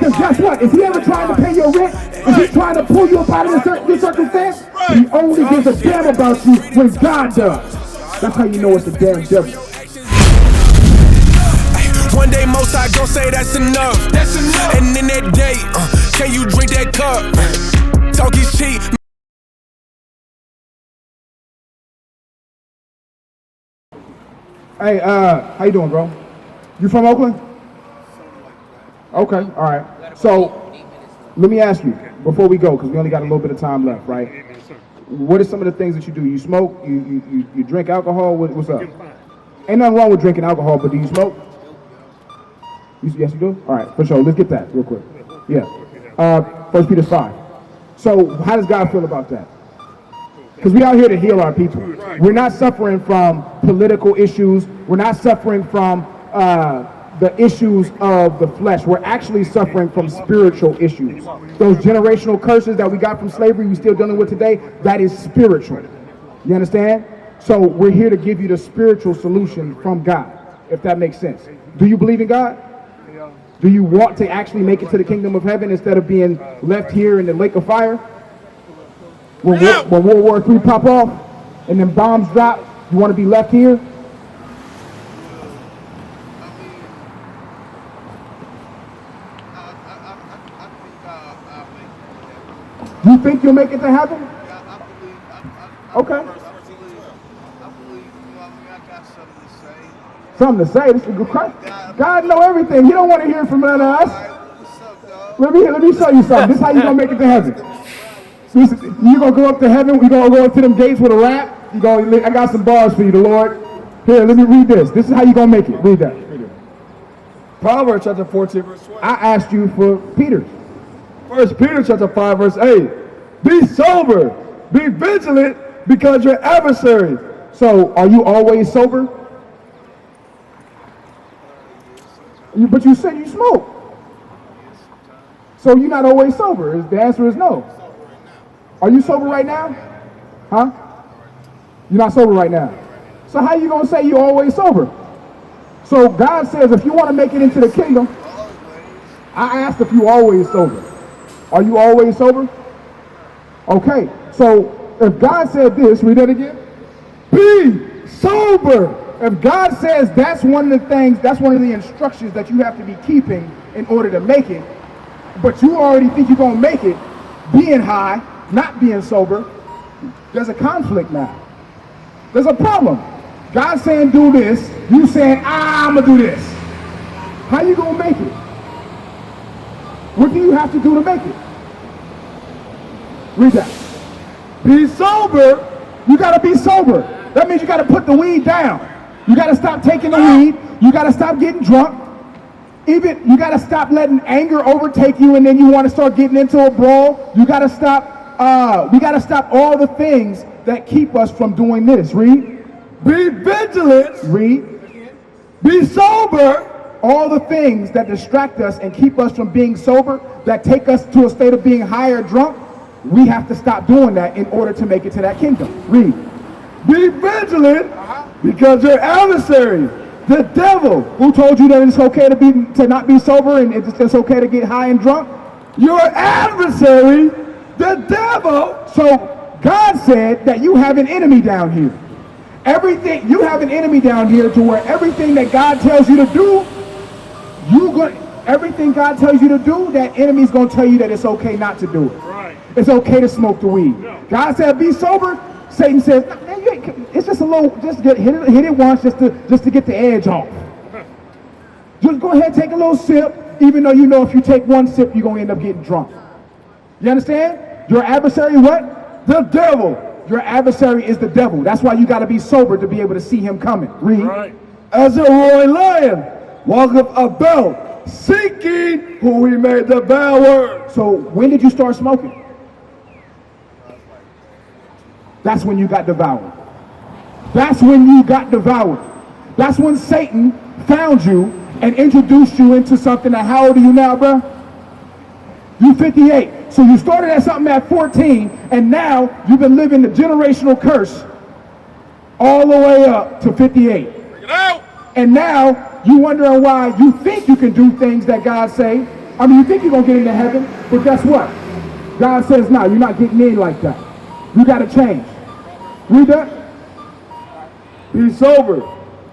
Because guess what? Is he ever trying to pay your rent? Is he trying to pull you up out of this circumstance? He only gives a damn about you when God does. That's how you know it's the damn devil. One day most I gon' say that's enough. And in that day, can you drink that cup? Talk is cheap. Hey, how you doing, bro? You from Oakland? Okay, all right. So, let me ask you, before we go, because we only got a little bit of time left, right? What are some of the things that you do? You smoke? You drink alcohol? What's up? Ain't nothing wrong with drinking alcohol, but do you smoke? Yes, you do? All right, for sure. Let's get that real quick. Yeah. 1 Peter 5. So, how does God feel about that? Because we out here to heal our people. We're not suffering from political issues. We're not suffering from the issues of the flesh. We're actually suffering from spiritual issues. Those generational curses that we got from slavery, we're still dealing with today, that is spiritual. You understand? So we're here to give you the spiritual solution from God, if that makes sense. Do you believe in God? Do you want to actually make it to the kingdom of heaven instead of being left here in the lake of fire? When World War III pop off and then bombs drop, you want to be left here? You think you'll make it to heaven? Okay. Something to say. This is good. God know everything. He don't want to hear from none of us. Let me show you something. This is how you gonna make it to heaven. You gonna go up to heaven. You gonna go up to them gates with a rap. I got some bars for you, the Lord. Here, let me read this. This is how you gonna make it. Read that. Proverbs chapter 14, verse 20. I asked you for Peter. 1 Peter chapter 5, verse 8. Be sober, be vigilant, because your adversary. So, are you always sober? But you said you smoke. So you're not always sober. The answer is no. Are you sober right now? Huh? You're not sober right now. So how you gonna say you're always sober? So God says if you want to make it into the kingdom, I asked if you always sober. Are you always sober? Okay. So if God said this, read that again. Be sober. If God says that's one of the things, that's one of the instructions that you have to be keeping in order to make it, but you already think you're going to make it being high, not being sober, there's a conflict now. There's a problem. God's saying do this, you saying, I'm going to do this. How you going to make it? What do you have to do to make it? Read that. Be sober. You got to be sober. That means you got to put the weed down. You got to stop taking the weed. You got to stop getting drunk. Even you got to stop letting anger overtake you, and then you want to start getting into a brawl. You got to stop. We got to stop all the things that keep us from doing this. Read. Be vigilant. Read. Be sober. All the things that distract us and keep us from being sober, that take us to a state of being high or drunk, we have to stop doing that in order to make it to that kingdom. Read. Be vigilant, because your adversary, the devil. Who told you that it's okay to not be sober and it's okay to get high and drunk? Your adversary, the devil. So God said that you have an enemy down here. You have an enemy down here to where everything that God tells you to do, everything God tells you to do, that enemy's going to tell you that it's okay not to do it. Right. It's okay to smoke the weed. No. God said be sober. Satan says, it's just a little, hit it once just to get the edge off. Just go ahead and take a little sip, even though you know if you take one sip, you're going to end up getting drunk. You understand? Your adversary, what? The devil. Your adversary is the devil. That's why you got to be sober to be able to see him coming. Read. Right. As a roaring lion, walketh about, seeking who he may devour. So when did you start smoking? That's when you got devoured. That's when you got devoured. That's when Satan found you and introduced you into something that, how old are you now, bro? You 58. So you started at something at 14, and now you've been living the generational curse all the way up to 58. Bring it out. And now you wondering why you think you can do things that God say, I mean, you think you're going to get into heaven, but guess what? God says, no, you're not getting in like that. You got to change. Read that. Be sober,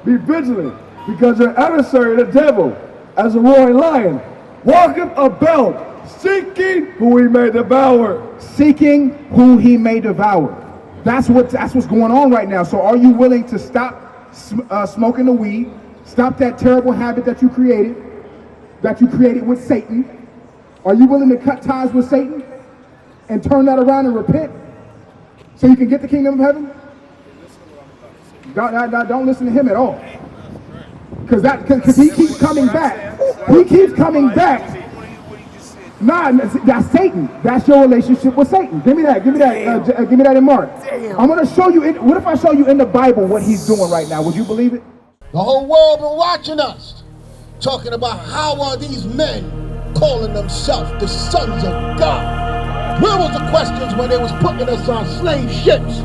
be vigilant, because your adversary, the devil, as a roaring lion, walketh about, seeking who he may devour. Seeking who he may devour. That's what's going on right now. So are you willing to stop smoking the weed, stop that terrible habit that you created with Satan? Are you willing to cut ties with Satan and turn that around and repent so you can get the kingdom of heaven? Don't listen to him at all. Because he keeps coming back. He keeps coming back. Nah, that's Satan. That's your relationship with Satan. Give me that. Give me that in Mark. I'm going to show you. What if I show you in the Bible what he's doing right now? Would you believe it? The whole world been watching us, talking about how are these men calling themselves the sons of God. Where was the questions when they was putting us on slave ships?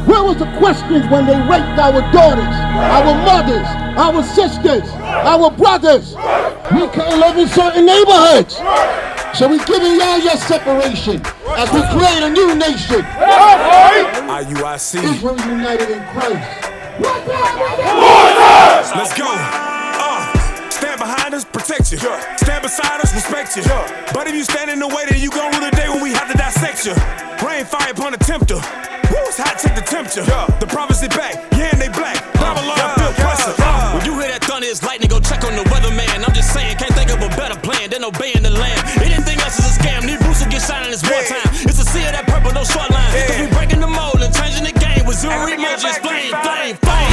Where was the questions when they raped our daughters, our mothers, our sisters, our brothers? We can't live in certain neighborhoods. So we giving y'all your separation as we create a new nation. IUIC. Israel united in Christ. Let's go. Stand behind us, protect you. Stand beside us, respect you. But if you stand in the way, then you gon' rule the day when we have to dissect you. Rain fire upon the tempter. Woo, it's hot, check the temperature. The prophecy back, yeah, and they black. Babylon, feel pressure. When you hear that thunder, it's lightning, go check on the weatherman. I'm just saying, can't think of a better plan than obeying the lamb. Anything else is a scam. Need Bruce to get shot in this wartime. It's a sea of that purple, no short line. Cause we breaking the mold and changing the game with zero emojis. Flame, flame, flame.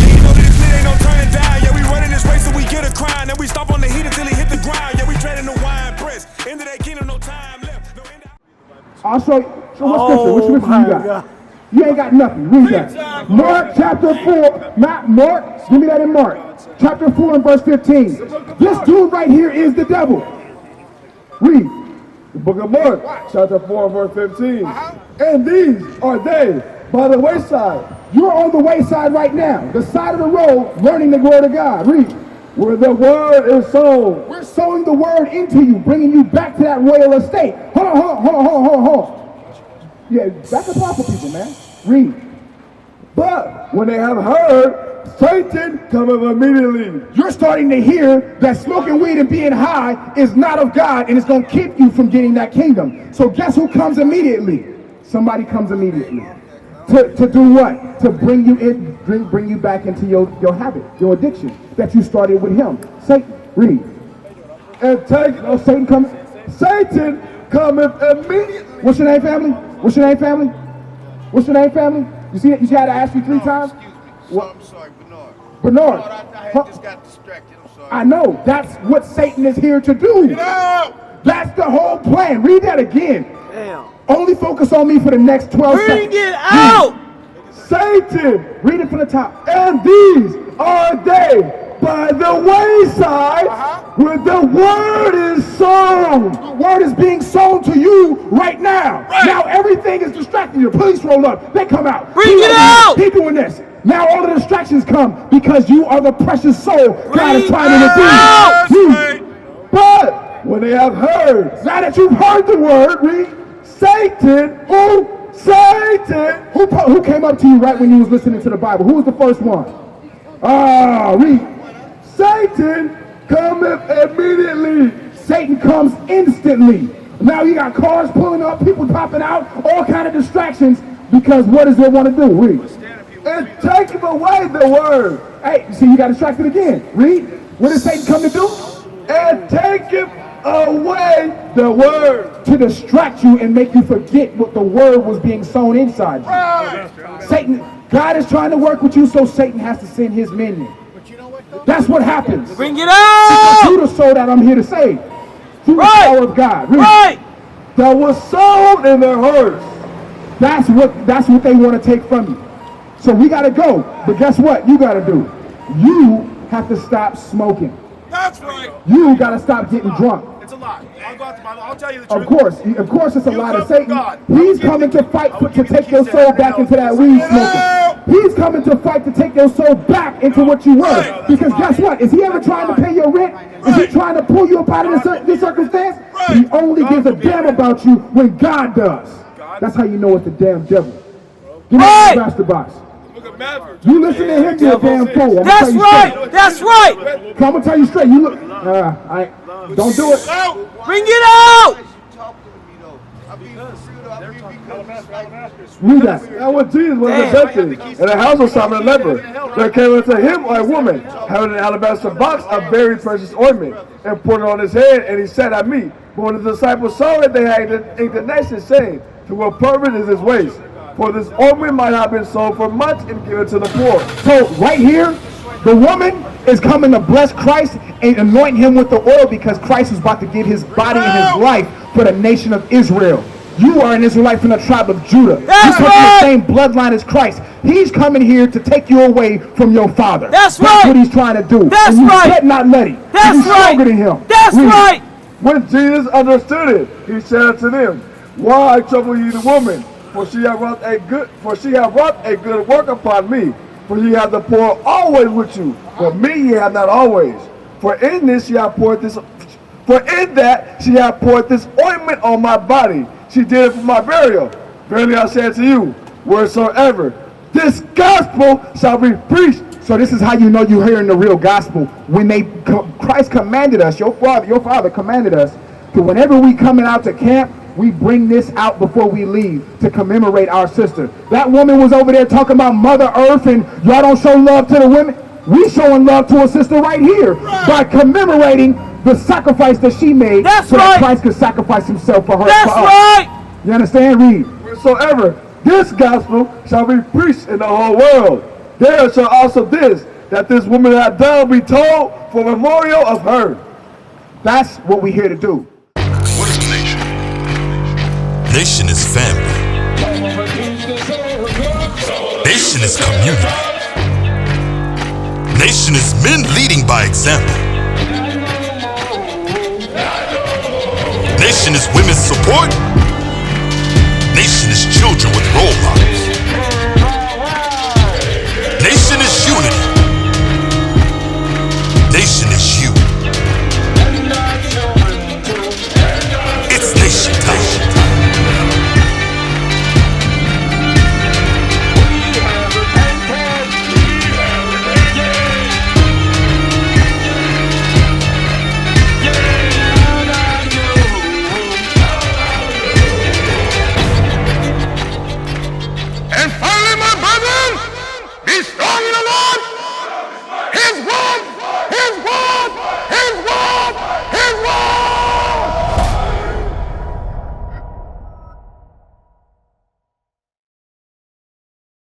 You know that this lit ain't no turning down. Yeah, we running this race so we get a crown. Then we stop on the heat until he hit the ground. Yeah, we treading the wine press. End of that kingdom, no time left. No end. I'll show you. So what scripture? What scripture you got? You ain't got nothing. Read that. Mark chapter 4. Not Mark. Give me that in Mark. Chapter 4 and verse 15. This dude right here is the devil. Read. The book of Mark, chapter 4 and verse 15. And these are they by the wayside. You're on the wayside right now. The side of the road, learning the word of God. Read. Where the word is sown. We're sowing the word into you, bringing you back to that royal estate. Hold on. Yeah, that's the proper people, man. Read. But when they have heard, Satan cometh immediately. You're starting to hear that smoking weed and being high is not of God, and it's going to keep you from getting that kingdom. So guess who comes immediately? Somebody comes immediately. To do what? To bring you in, bring you back into your habit, your addiction that you started with him. Satan, read. And take, Satan comes. Satan cometh immediately. What's your name, family? What's your name, family? What's your name, family? You see that? You see how I asked you 3 times? What? I'm sorry, Bernard. Bernard. I just got distracted. I'm sorry. I know. That's what Satan is here to do. That's the whole plan. Read that again. Damn. Only focus on me for the next 12 seconds. Bring it out! Satan, Read it from the top. and these are they by the wayside where the word is sown. The word is being sown to you right now. Now everything is distracting you. Police roll up. They come out. Bring it out! He doing this. Now all the distractions come because you are the precious soul God is trying to redeem. But when they have heard, Now that you've heard the word, read. Satan, Who came up to you right when you was listening to the Bible? Who was the first one? Read. Satan cometh immediately. Satan comes instantly. Now you got cars pulling up, people popping out, all kind of distractions, because what does it want to do? Read. And taketh away the word. Hey, see, you got distracted again. Read. What does Satan come to do? And taketh away the word. To distract you and make you forget what the word was being sown inside you. Satan, God is trying to work with you, so Satan has to send his minion. That's what happens. Bring it out! Through the soul that I'm here to save. Through the power of God. Read. Right! That was sown in their hearts. That's what they want to take from you. So we got to go. But guess what you got to do? You have to stop smoking. That's right. You got to stop getting drunk. It's a lie. I'll go out the Bible. I'll tell you the truth. Of course it's a You lie come to from Satan. God. He's I'll coming give to fight I will to give you the take your keys to soul heaven back and into that hell. weed smoking. He's coming to fight to take your soul back into what you were. Because guess what? Is he ever trying to pay your rent? Is he trying to pull you up out of this circumstance? He only gives a damn about you when God does. That's how you know it's the damn devil. Give me the master box. You listen to him, you're a damn fool. That's right. That's right. I'm gonna tell you straight. You look. Don't do it. Bring it out. Read that. And when Jesus was rejected in the house of Simon the leper, there came unto him a woman having an alabaster box of very precious ointment, and poured it on his head, and he sat at meat. But when the disciples saw it, they had indignation, saying, to what purpose is this waste? For this ointment might have been sold for much and given to the poor. So right here, the woman is coming to bless Christ and anoint him with the oil because Christ is about to give his body and his life for the nation of Israel. You are an Israelite from the tribe of Judah. You come from the same bloodline as Christ. He's coming here to take you away from your father. That's right. That's what he's trying to do. That's and you right. said not let him. That's He's right. stronger than him. That's Read it. right. When Jesus understood it, he said unto them, why trouble ye the woman? For she hath wrought a good work upon me. For ye have the poor always with you, but me ye have not always. For in that she hath poured this ointment on my body. She did it for my burial. Verily I say unto you, wheresoever this gospel shall be preached. So this is how you know you're hearing the real gospel. When Christ commanded us, your father commanded us, to whenever we coming out to camp, we bring this out before we leave to commemorate our sister. That woman was over there talking about Mother Earth and y'all don't show love to the women. We showing love to a sister right here by commemorating the sacrifice that she made That's so right. that Christ could sacrifice himself for her. That's for us. right. You understand? Read. Wheresoever this gospel shall be preached in the whole world, there shall also this, that this woman hath done, be told for memorial of her. That's what we're here to do. What is a nation? Nation is family. Nation is community. Nation is men leading by example. Nation is women's support. Nation is children with role models.